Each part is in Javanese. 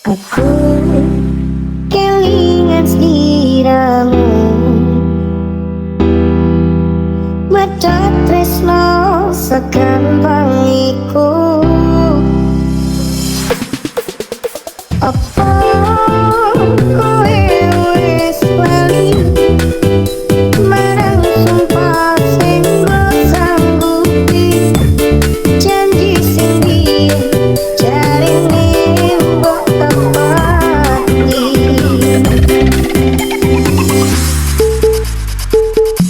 Aku kelingan sliramu medhot tresno segampang iku. Apa kowe wis lali marang sumpah sing mbok sanggupi, janji sing biyen jarine mbok tepati.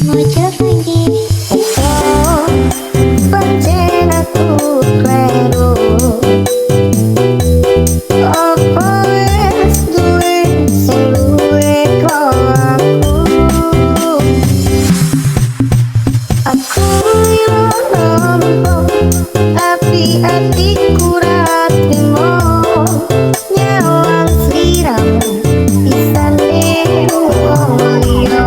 Mojo lagi oh pancen aku kleru. Apa wis duwe sing luwe kok aku ilang tapi hatiku ra trimo nyawang sliramu isane wong liya.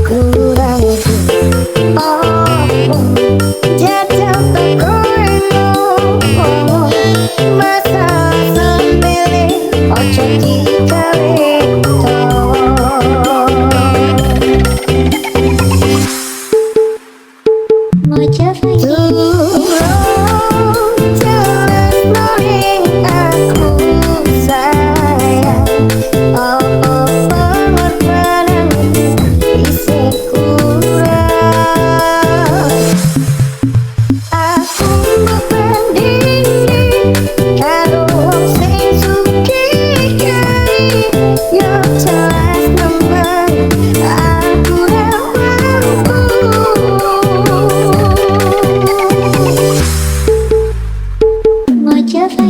Kurang oh jajal tekono masa sepele ojo digawe mojo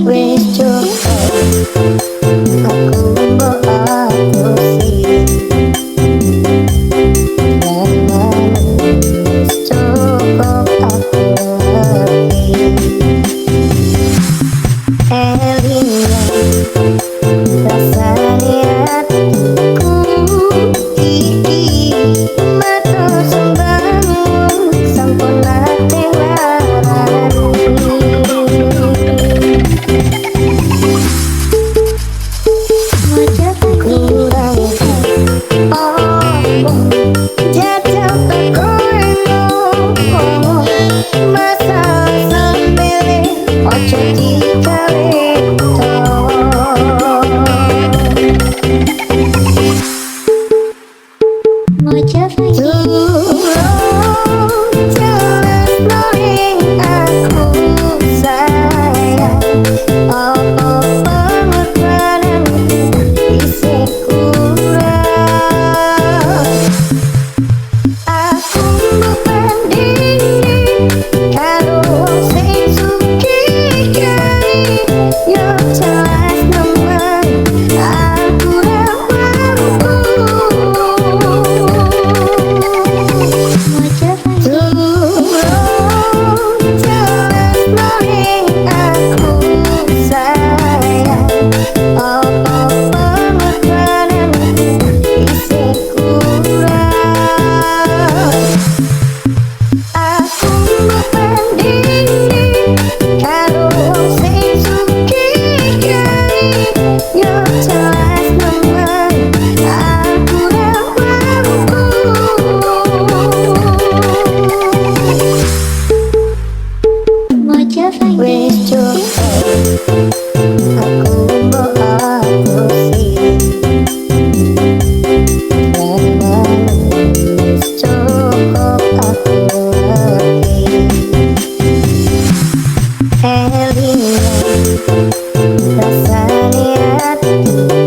wis cukup aku mbok apusi wis cukup aku ngerti elingan rasane hatiku iki matur sembangun sampun ate larani. Jajal tekono masa sepele ojo digawe mojo jelas noing aku sayang apa pengorbananku isih kurang. Aku membandingi karo wong sing sugih kae yo jelas nemen aku ra mampu. Jelas noing aku sayang apa pengorbananku isih kurang. Aku membandingi karo wong sing sugih kae yo jelas nemen aku ra mampu. Wis cukup aku mbok apusi wis cukup aku ngerti elingan rasane hatiku